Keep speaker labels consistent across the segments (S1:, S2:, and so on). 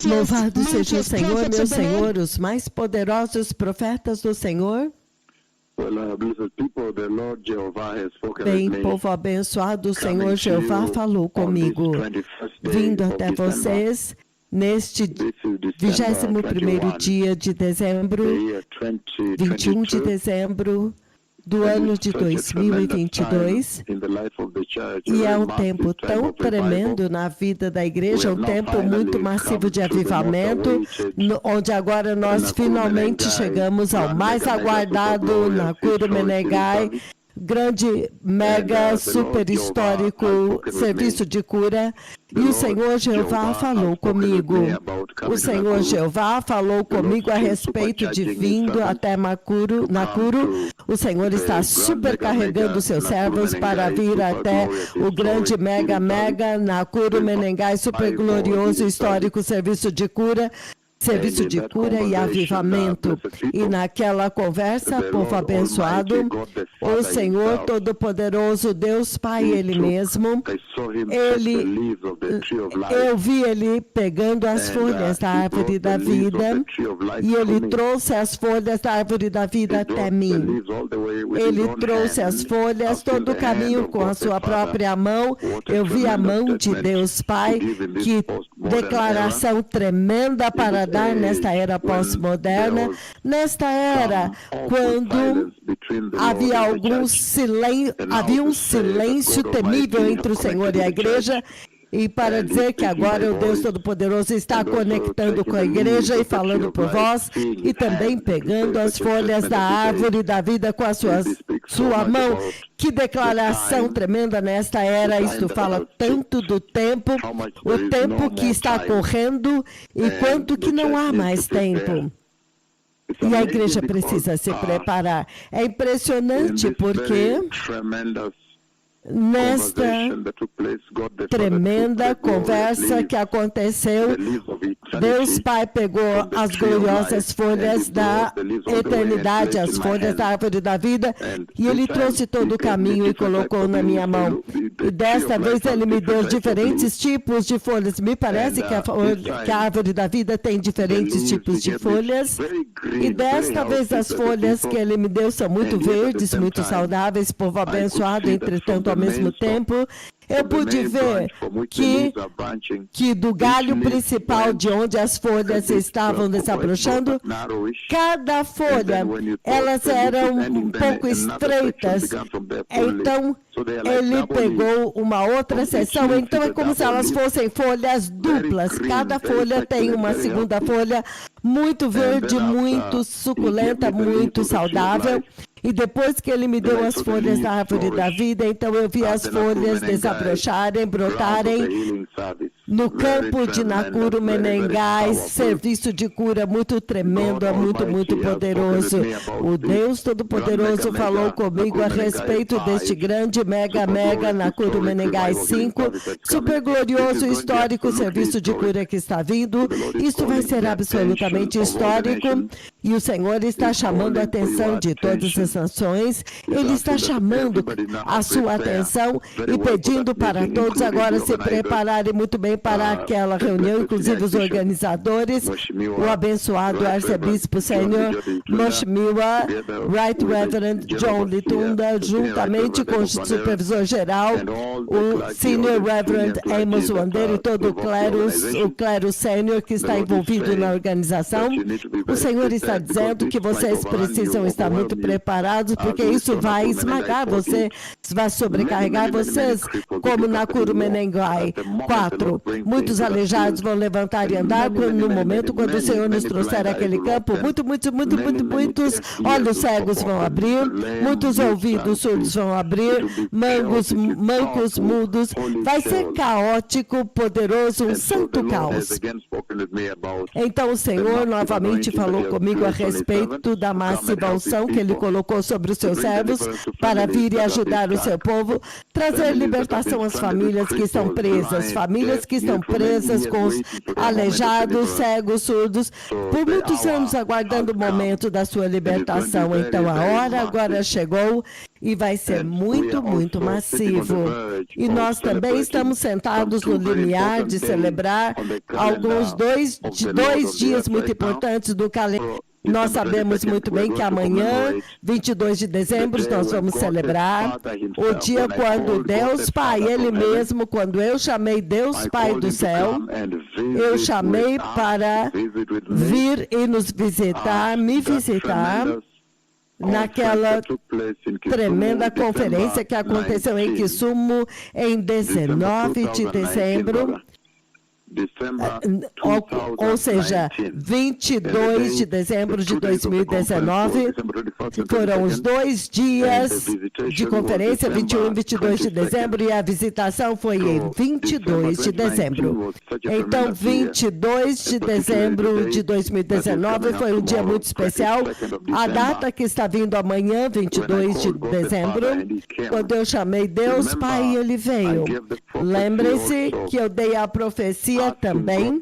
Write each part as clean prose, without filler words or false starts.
S1: Louvado seja o Senhor, meu Senhor, os mais poderosos profetas do Senhor. Bem, povo abençoado, o Senhor Jeová falou comigo, vindo até vocês neste 21º dia de dezembro, 21 de dezembro do ano de 2022, e é um tempo tão tremendo na vida da igreja, um tempo muito massivo de avivamento, onde agora nós finalmente chegamos ao mais aguardado Nakuru Menengai, grande, mega, super histórico serviço de cura. E o Senhor Jeová falou comigo. O Senhor Jeová falou comigo a respeito de vindo até Nakuru. O Senhor está supercarregando seus servos para vir até o grande, mega Nakuru Menengai, super glorioso, histórico serviço de cura. Serviço de cura e avivamento. E naquela conversa, povo abençoado, o Senhor Todo-Poderoso, Deus Pai, Ele mesmo, eu vi Ele pegando as folhas da árvore da vida, e Ele trouxe as folhas da árvore da vida até mim. Ele trouxe as folhas todo o caminho com a sua própria mão. Eu vi a mão de Deus Pai, que declaração tremenda para dar nesta era pós-moderna, nesta era quando havia um silêncio temível entre o Senhor e a igreja, e para dizer que agora o Deus Todo-Poderoso está conectando com a igreja e falando por vós, e também pegando as folhas da árvore da vida com a sua mão. Que declaração tremenda nesta era. Isto fala tanto do tempo, o tempo que está correndo e quanto que não há mais tempo. E a igreja precisa se preparar. É impressionante porque nesta tremenda conversa que aconteceu, Deus Pai pegou as gloriosas folhas da eternidade, as folhas da árvore da vida, e Ele trouxe todo o caminho e colocou na minha mão. E desta vez Ele me deu diferentes tipos de folhas. Me parece que a árvore da vida tem diferentes tipos de folhas, e desta vez as folhas que Ele me deu são muito verdes, muito saudáveis, povo abençoado. Entretanto, ao mesmo tempo, eu pude ver que do galho principal de onde as folhas estavam desabrochando, cada folha, elas eram um pouco estreitas. Então, ele pegou uma outra seção, então é como se elas fossem folhas duplas. Cada folha tem uma segunda folha muito verde, muito suculenta, muito saudável. E depois que Ele me deu as folhas da árvore da vida, então eu vi as folhas desabrocharem, brotarem no campo de Nakuru Menengai, serviço de cura muito tremendo, muito poderoso. O Deus Todo-Poderoso falou comigo a respeito deste grande, mega Nakuru Menengai 5, super glorioso, histórico serviço de cura que está vindo. Isto vai ser absolutamente histórico, e o Senhor está chamando a atenção de todas as nações. Ele está chamando a sua atenção e pedindo para todos agora se prepararem muito bem para aquela reunião, inclusive os organizadores, o abençoado arcebispo sênior Moshmiwa, Right Reverend John Litunda, juntamente com o supervisor geral, o Senior Reverend Amos Wandeiro e todo o clero sênior que está envolvido na organização. O Senhor está dizendo que vocês precisam estar muito preparados, porque isso vai esmagar vocês, vai sobrecarregar vocês, como Nakuru Menengai 4. Muitos aleijados vão levantar e andar no momento quando o Senhor nos trouxer aquele campo. Muitos olhos cegos vão abrir, muitos ouvidos surdos vão abrir, mancos mudos. Vai ser caótico, poderoso, um santo caos. Então o Senhor novamente falou comigo a respeito da massiva unção que Ele colocou sobre os seus servos para vir e ajudar o seu povo, trazer libertação às famílias que estão presas, com os aleijados, cegos, surdos, por muitos anos aguardando o momento da sua libertação. Então a hora agora chegou, E vai ser muito, muito massivo. E nós também estamos sentados no limiar de celebrar alguns dois dias muito importantes do calendário. Nós sabemos muito bem que amanhã, 22 de dezembro, nós vamos celebrar o dia quando Deus Pai, Ele mesmo, quando eu chamei Deus Pai do céu, eu chamei para vir e nos visitar, me visitar, naquela tremenda conferência que aconteceu em Kisumu em 19 de dezembro, ou seja, 22 de dezembro de 2019, foram os 2 dias de conferência, 21 e 22 de dezembro, e a visitação foi em 22 de dezembro. Então, 22 de dezembro de 2019 foi um dia muito especial. A data que está vindo amanhã, 22 de dezembro, quando eu chamei Deus Pai, Ele veio. Lembre-se que eu dei a profecia também,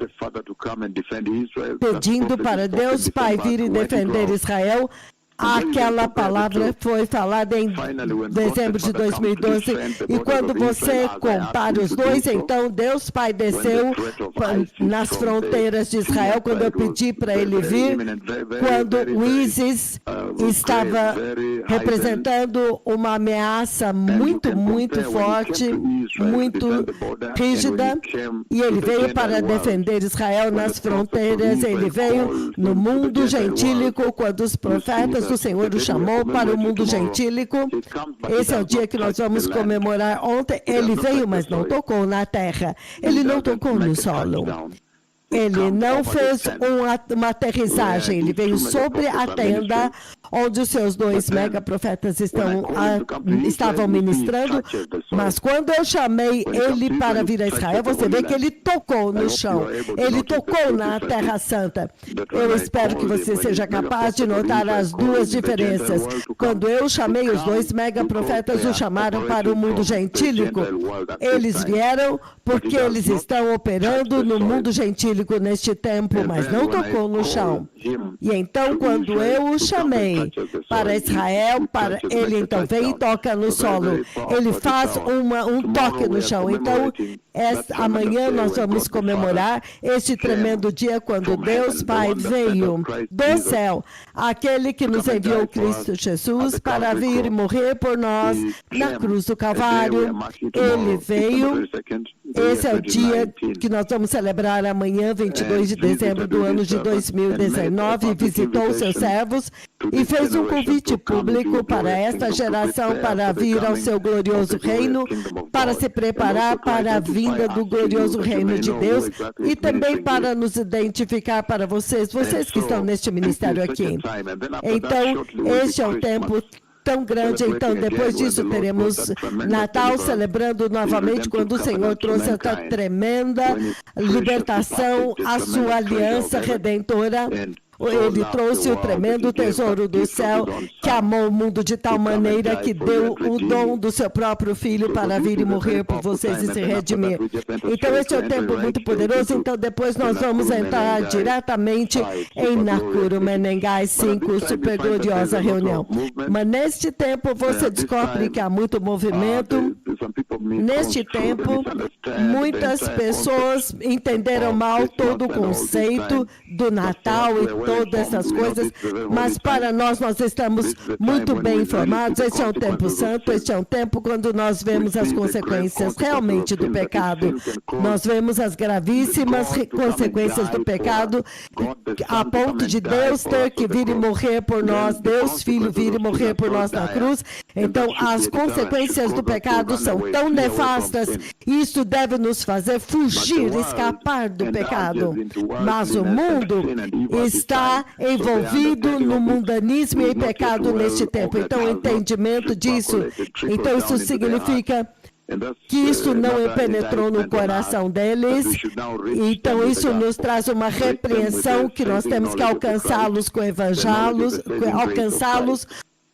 S1: pedindo para Deus Pai vir e defender Israel. Aquela palavra foi falada em dezembro de 2012, e quando você compara os dois, então Deus Pai desceu nas fronteiras de Israel, quando eu pedi para ele vir, quando o ISIS estava representando uma ameaça muito, muito forte, muito rígida, e ele veio para defender Israel nas fronteiras, ele veio no mundo gentílico, quando os profetas o Senhor o chamou para o mundo gentílico. Esse é o dia que nós vamos comemorar. Ontem ele veio, mas não tocou na terra. Ele não tocou no solo. Ele não fez uma aterrissagem, ele veio sobre a tenda onde os seus 2 megaprofetas estavam ministrando, mas quando eu chamei ele para vir a Israel, você vê que ele tocou no chão, ele tocou na Terra Santa. Eu espero que você seja capaz de notar as 2 diferenças. Quando eu chamei os 2 megaprofetas, o chamaram para o mundo gentílico. Eles vieram porque eles estão operando no mundo gentílico neste tempo, mas não tocou no chão. E então, quando eu o chamei para Israel, ele então vem e toca no solo. Ele faz um toque no chão. Então, amanhã nós vamos comemorar este tremendo dia quando Deus Pai veio do céu, aquele que nos enviou Cristo Jesus para vir e morrer por nós na cruz do Calvário. Ele veio. Esse é o dia que nós vamos celebrar amanhã, 22 de dezembro do ano de 2019, visitou seus servos e fez um convite público para esta geração para vir ao seu glorioso reino, para se preparar para a vinda do glorioso reino de Deus e também para nos identificar para vocês que estão neste ministério aqui. Então, este é o tempo tão grande. Então, depois disso, teremos Natal celebrando novamente, quando o Senhor trouxe essa tremenda libertação, a sua aliança redentora. Ele trouxe o tremendo tesouro do céu, que amou o mundo de tal maneira que deu o dom do seu próprio Filho para vir e morrer por vocês e se redimir. Então, esse é um tempo muito poderoso. Então, depois nós vamos entrar diretamente em Nakuru Menengai 5, super gloriosa reunião. Mas neste tempo você descobre que há muito movimento. Neste tempo, muitas pessoas entenderam mal todo o conceito do Natal e todas essas coisas, mas para nós estamos muito bem informados. Este é um tempo santo, este é um tempo quando nós vemos as consequências realmente do pecado. Nós vemos as gravíssimas consequências do pecado, a ponto de Deus ter que vir e morrer por nós, Deus Filho vir e morrer por nós na cruz. Então, as consequências do pecado são tão nefastas, isso deve nos fazer fugir, escapar do pecado. Mas o mundo está envolvido no mundanismo e pecado neste tempo. Então, o entendimento disso, então isso significa que isso não penetrou no coração deles. Então, isso nos traz uma repreensão que nós temos que alcançá-los com evangelhos, alcançá-los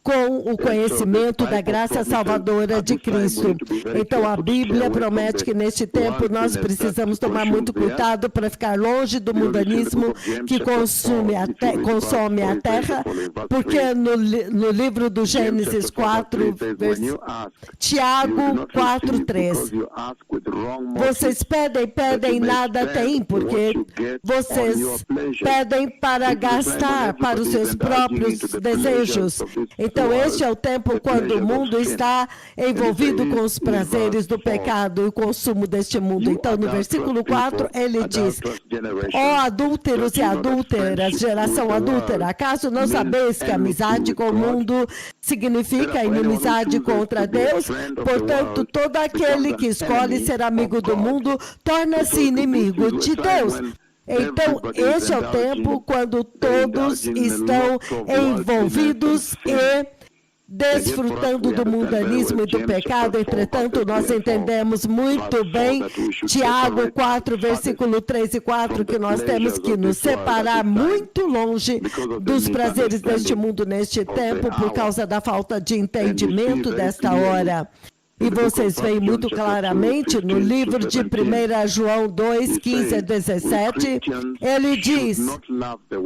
S1: com o conhecimento da graça salvadora de Cristo. Então, a Bíblia promete que neste tempo nós precisamos tomar muito cuidado para ficar longe do mundanismo que consome a terra, porque no livro do Gênesis 4, Tiago 4:3, vocês pedem, nada têm, porque vocês pedem para gastar para os seus próprios desejos. Então, este é o tempo quando o mundo está envolvido com os prazeres do pecado e o consumo deste mundo. Então, no versículo 4, ele diz: ó adúlteros e adúlteras, geração adúltera, acaso não sabeis que amizade com o mundo significa inimizade contra Deus? Portanto, todo aquele que escolhe ser amigo do mundo torna-se inimigo de Deus. Então, este é o tempo quando todos estão envolvidos e desfrutando do mundanismo e do pecado. Entretanto, nós entendemos muito bem Tiago 4, versículo 3 e 4, que nós temos que nos separar muito longe dos prazeres deste mundo neste tempo por causa da falta de entendimento desta hora. E vocês veem muito claramente no livro de 1 João 2, 15 a 17, ele diz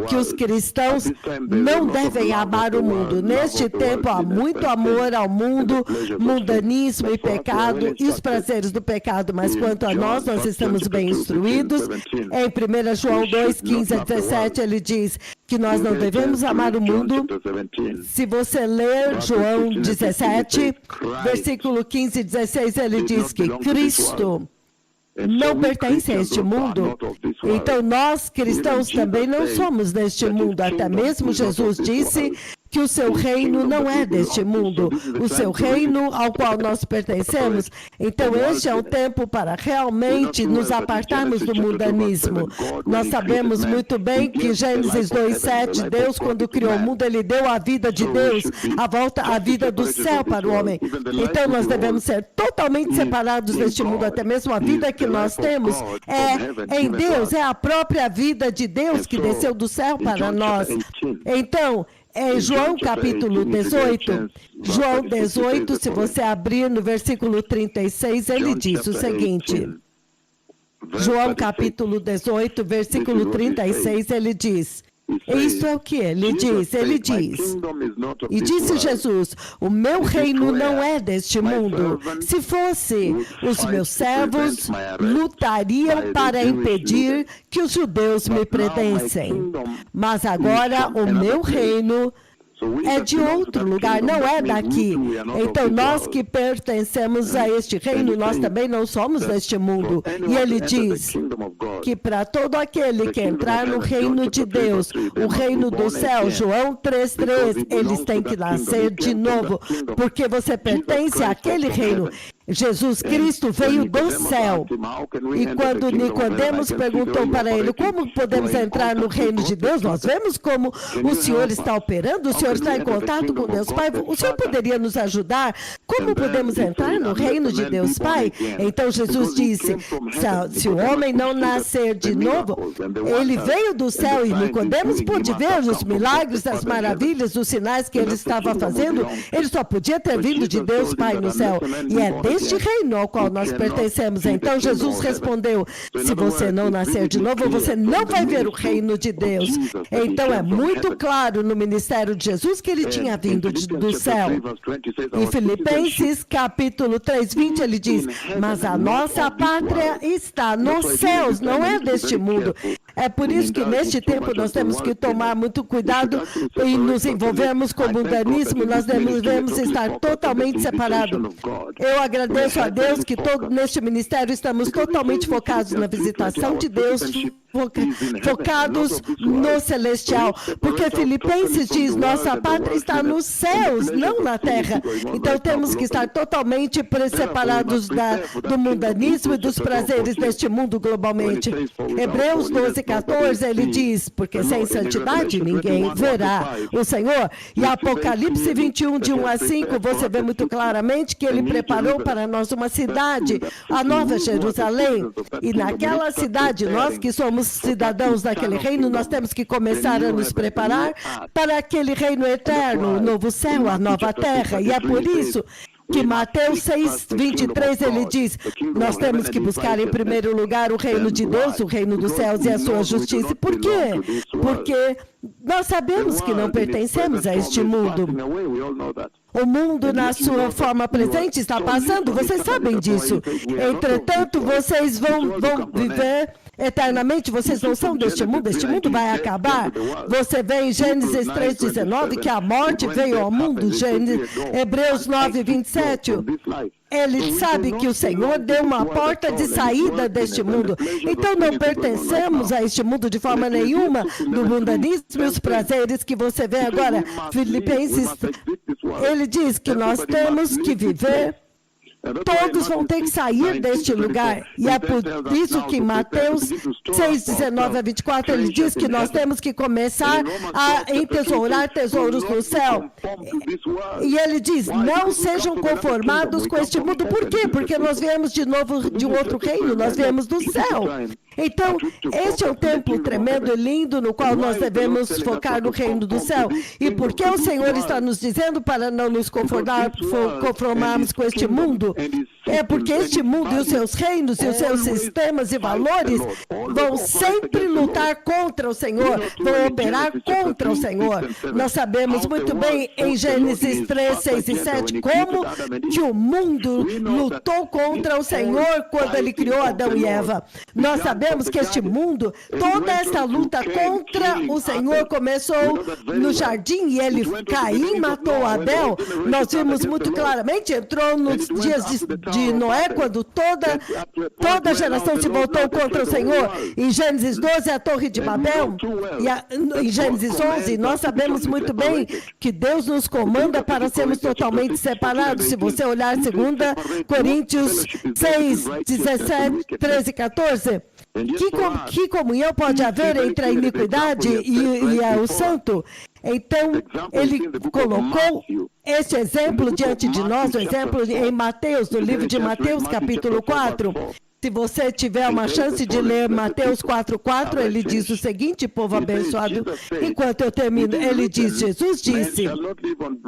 S1: que os cristãos não devem amar o mundo. Neste tempo há muito amor ao mundo, mundanismo e pecado e os prazeres do pecado, mas quanto a nós estamos bem instruídos. Em 1 João 2, 15 a 17, ele diz que nós não devemos amar o mundo. Se você ler João 17, versículo 15 e 16, ele diz que Cristo não pertence a este mundo. Então, nós cristãos também não somos deste mundo. Até mesmo Jesus disse que o seu reino não é deste mundo, o seu reino ao qual nós pertencemos. Então, este é um tempo para realmente nos apartarmos do mundanismo. Nós sabemos muito bem que Gênesis 2:7, Deus, quando criou o mundo, ele deu a vida de Deus, a vida do céu para o homem. Então, nós devemos ser totalmente separados deste mundo. Até mesmo a vida que nós temos é em Deus, é a própria vida de Deus que desceu do céu para nós. Então, em João capítulo 18, João 18, se você abrir no versículo 36, ele diz o seguinte. João capítulo 18, versículo 36, ele diz: isto é o que ele diz. Ele diz: e disse Jesus, o meu reino não é deste mundo. Se fosse, os meus servos lutariam para impedir que os judeus me prendessem. Mas agora o meu reino é de outro lugar, não é daqui. Então, nós que pertencemos a este reino, nós também não somos deste mundo. E ele diz que para todo aquele que entrar no reino de Deus, o reino do céu, João 3:3, eles têm que nascer de novo, porque você pertence àquele reino. Jesus Cristo veio do céu. E quando Nicodemos perguntou para ele, como podemos entrar no reino de Deus? Nós vemos como o Senhor está operando, o Senhor está em contato com Deus Pai. O Senhor poderia nos ajudar? Como podemos entrar no reino de Deus Pai? Então Jesus disse, se o homem não nascer de novo, ele veio do céu e Nicodemos pôde ver os milagres, as maravilhas, os sinais que ele estava fazendo. Ele só podia ter vindo de Deus Pai no céu. E é deste reino ao qual nós pertencemos. Então Jesus respondeu, se você não nascer de novo, você não vai ver o reino de Deus. Então é muito claro no ministério de Jesus que ele tinha vindo do céu. Em Filipenses capítulo 3:20 ele diz, mas a nossa pátria está nos céus, não é deste mundo. É por isso que neste tempo nós temos que tomar muito cuidado e nos envolvermos com o mundanismo, nós devemos estar totalmente separados. Eu agradeço a Deus que neste ministério estamos totalmente focados na visitação de Deus, focados no celestial, porque Filipenses diz, nossa pátria está nos céus, não na terra. Então temos que estar totalmente separados do mundanismo e dos prazeres deste mundo globalmente. Hebreus 12, 14, ele diz, porque sem santidade ninguém verá o Senhor. E Apocalipse 21, de 1 a 5, você vê muito claramente que ele preparou para nós uma cidade, a Nova Jerusalém. E naquela cidade, nós que somos cidadãos daquele reino, nós temos que começar a nos preparar para aquele reino eterno, o novo céu, a nova terra. E é por isso que Mateus 6, 23, ele diz, nós temos que buscar em primeiro lugar o reino de Deus, o reino dos céus e a sua justiça. Por quê? Porque nós sabemos que não pertencemos a este mundo. O mundo, na sua forma presente, está passando, vocês sabem disso. Entretanto, vocês vão viver eternamente, vocês não são deste mundo, este mundo vai acabar. Você vê em Gênesis 3,19 que a morte veio ao mundo, Hebreus 9, 27. Ele sabe que o Senhor deu uma porta de saída deste mundo. Então não pertencemos a este mundo de forma nenhuma, do mundanismo e os prazeres que você vê agora. Filipenses, ele diz que nós temos que viver. Todos vão ter que sair deste lugar. E é por isso que em Mateus 6, 19 a 24, ele diz que nós temos que começar a entesourar tesouros no céu. E ele diz, não sejam conformados com este mundo. Por quê? Porque nós viemos de novo de um outro reino, nós viemos do céu. Então, este é um tempo tremendo e lindo no qual nós devemos focar no reino do céu. E por que o Senhor está nos dizendo para não nos conformarmos com este mundo? É porque este mundo e os seus reinos e os seus sistemas e valores vão sempre lutar contra o Senhor, vão operar contra o Senhor. Nós sabemos muito bem em Gênesis 3, 6 e 7 como que o mundo lutou contra o Senhor quando ele criou Adão e Eva. Nós sabemos que este mundo, toda esta luta contra o Senhor começou no jardim e Caim matou Abel. Nós vimos muito claramente, entrou nos dias de Noé, quando toda a geração se voltou contra o Senhor. Em Gênesis 12, a Torre de Babel, e em Gênesis 11, nós sabemos muito bem que Deus nos comanda para sermos totalmente separados. Se você olhar 2 Coríntios 6, 17, 13 e 14, que comunhão pode haver entre a iniquidade e o santo? Então, ele colocou este exemplo diante de nós, o exemplo em Mateus, no livro de Mateus, capítulo 4. Se você tiver uma chance de ler Mateus 4:4, ele diz o seguinte, povo abençoado, enquanto eu termino, ele diz, Jesus disse,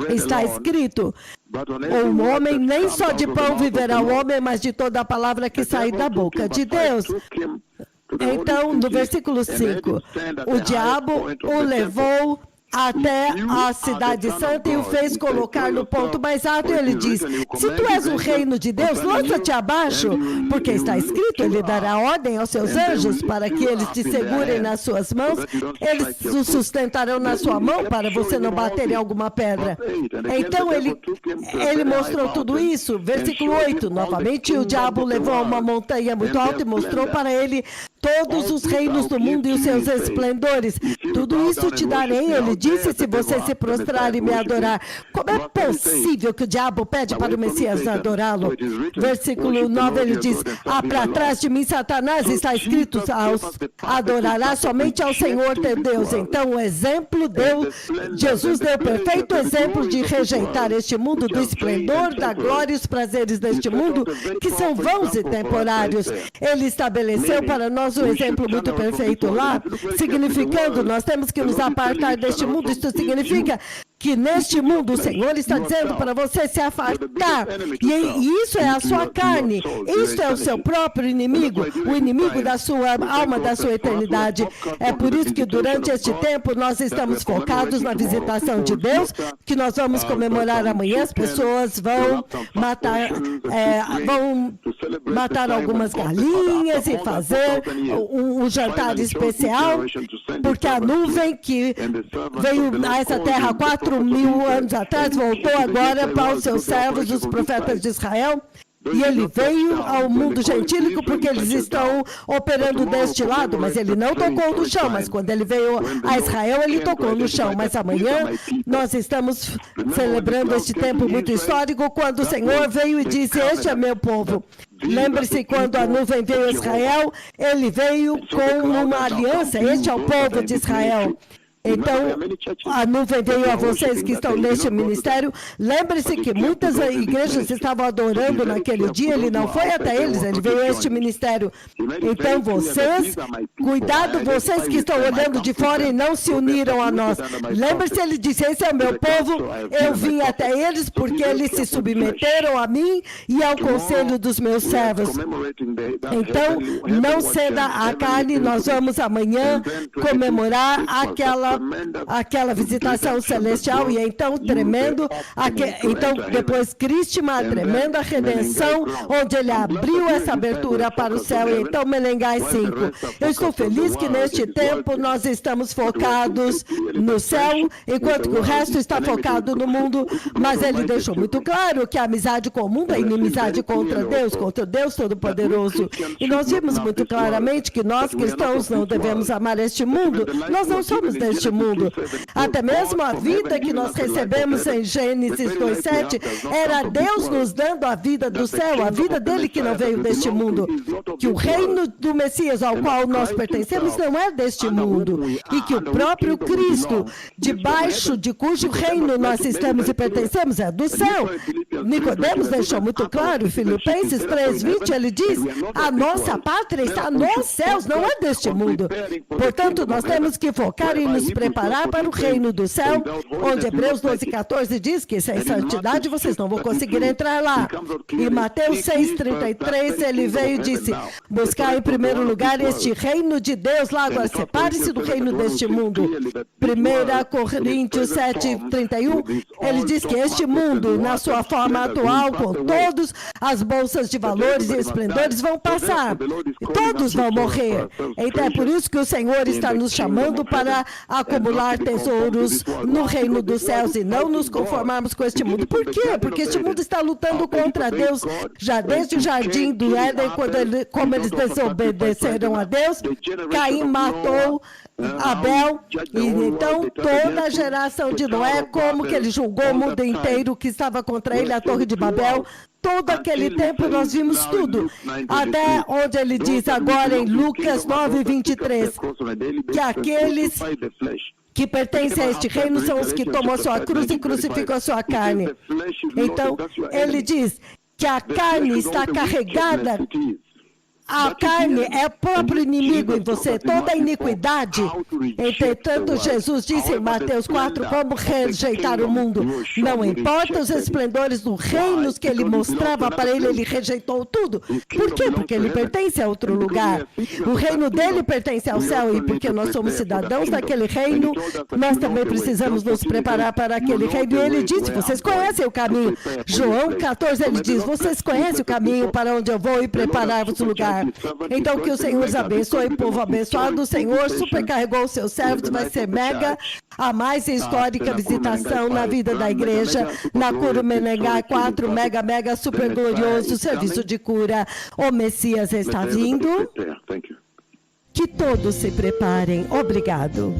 S1: está escrito, o homem nem só de pão viverá o homem, mas de toda a palavra que sai da boca de Deus. Então, no versículo 5, o diabo o levou até a cidade santa e o fez colocar no ponto mais alto. E ele diz, se tu és o reino de Deus, lança-te abaixo, porque está escrito, ele dará ordem aos seus anjos para que eles te segurem nas suas mãos, eles o sustentarão na sua mão para você não bater em alguma pedra. Então ele mostrou tudo isso. Versículo 8, novamente o diabo levou a uma montanha muito alta e mostrou para ele todos os reinos do mundo e os seus esplendores. Tudo isso te darei, ele disse, se você se prostrar e me adorar. Como é possível que o diabo pede para o Messias adorá-lo? Versículo 9, ele diz, para trás de mim, Satanás, está escrito, adorará somente ao Senhor teu Deus. Então, o exemplo Jesus deu o perfeito exemplo de rejeitar este mundo do esplendor, da glória e os prazeres deste mundo, que são vãos e temporários. Ele estabeleceu para nós um exemplo muito perfeito lá, significando, nós temos que nos apartar deste mundo. Isso significa que neste mundo o Senhor está dizendo para você se afastar, e isso é a sua carne, isso é o seu próprio inimigo, o inimigo da sua alma, da sua eternidade. É por isso que durante este tempo nós estamos focados na visitação de Deus, que nós vamos comemorar amanhã. As pessoas vão matar algumas galinhas e fazer um jantar especial, porque a nuvem que veio a essa terra 4.000 anos atrás voltou agora para os seus servos, os profetas de Israel. E ele veio ao mundo gentílico porque eles estão operando deste lado, mas ele não tocou no chão. Mas quando ele veio a Israel, ele tocou no chão. Mas amanhã nós estamos celebrando este tempo muito histórico, quando o Senhor veio e disse, este é meu povo. Lembre-se, quando a nuvem veio a Israel, ele veio com uma aliança. Este é o povo de Israel. Então, a nuvem veio a vocês que estão neste ministério. Lembre-se que muitas igrejas estavam adorando naquele dia, ele não foi até eles, ele veio a este ministério. Então, vocês, cuidado, vocês que estão olhando de fora e não se uniram a nós. Lembre-se, ele disse, esse é o meu povo, eu vim até eles porque eles se submeteram a mim e ao conselho dos meus servos. Então, não ceda à carne, nós vamos amanhã comemorar aquela visitação celestial, e então tremendo, então depois Crisma, a tremenda redenção, onde ele abriu essa abertura para o céu, e então Melengai 5. Eu estou feliz que neste tempo nós estamos focados no céu, enquanto que o resto está focado no mundo, mas ele deixou muito claro que a amizade com o mundo é inimizade contra Deus Todo-Poderoso. E nós vimos muito claramente que nós cristãos não devemos amar este mundo, nós não somos deste mundo. Até mesmo a vida que nós recebemos em Gênesis 2:7 era Deus nos dando a vida do céu, a vida dele que não veio deste mundo. Que o reino do Messias ao qual nós pertencemos não é deste mundo. E que o próprio Cristo, debaixo de cujo reino nós estamos e pertencemos, é do céu. Nicodemos deixou muito claro, em Filipenses 3:20, ele diz, a nossa pátria está nos céus, não é deste mundo. Portanto, nós temos que focar e nos preparar para o reino do céu, onde Hebreus 12:14 diz que sem santidade vocês não vão conseguir entrar lá. E Mateus 6:33 ele veio e disse, buscar em primeiro lugar este reino de Deus, lá agora separe-se do reino deste mundo. 1 Coríntios 7:31 ele diz que este mundo, na sua forma atual, com todas as bolsas de valores e esplendores, vão passar. Todos vão morrer. Então é por isso que o Senhor está nos chamando para acumular tesouros no reino dos céus e não nos conformarmos com este mundo. Por quê? Porque este mundo está lutando contra Deus já desde o jardim do Éden, como eles desobedeceram a Deus. Caim matou Abel, e então toda a geração de Noé, como que ele julgou o mundo inteiro que estava contra ele, a Torre de Babel. Todo aquele tempo nós vimos tudo, até onde ele diz agora em Lucas 9:23, que aqueles que pertencem a este reino são os que tomam a sua cruz e crucificam a sua carne. Então, ele diz que a carne está carregada. A carne é o próprio inimigo em você, toda a iniquidade. Entretanto, Jesus disse em Mateus 4, como rejeitar o mundo. Não importa os esplendores do reino que ele mostrava para ele, ele rejeitou tudo. Por quê? Porque ele pertence a outro lugar. O reino dele pertence ao céu, e porque nós somos cidadãos daquele reino, nós também precisamos nos preparar para aquele reino. E ele disse, vocês conhecem o caminho. João 14, ele diz, vocês conhecem o caminho para onde eu vou e preparar-vos o lugar. Então, que o Senhor os abençoe, povo abençoado. O Senhor supercarregou os seus servos, vai ser mega, a mais histórica visitação na vida da igreja, na Cura Melengai 4, mega, super glorioso, serviço de cura. O Messias está vindo. Que todos se preparem. Obrigado.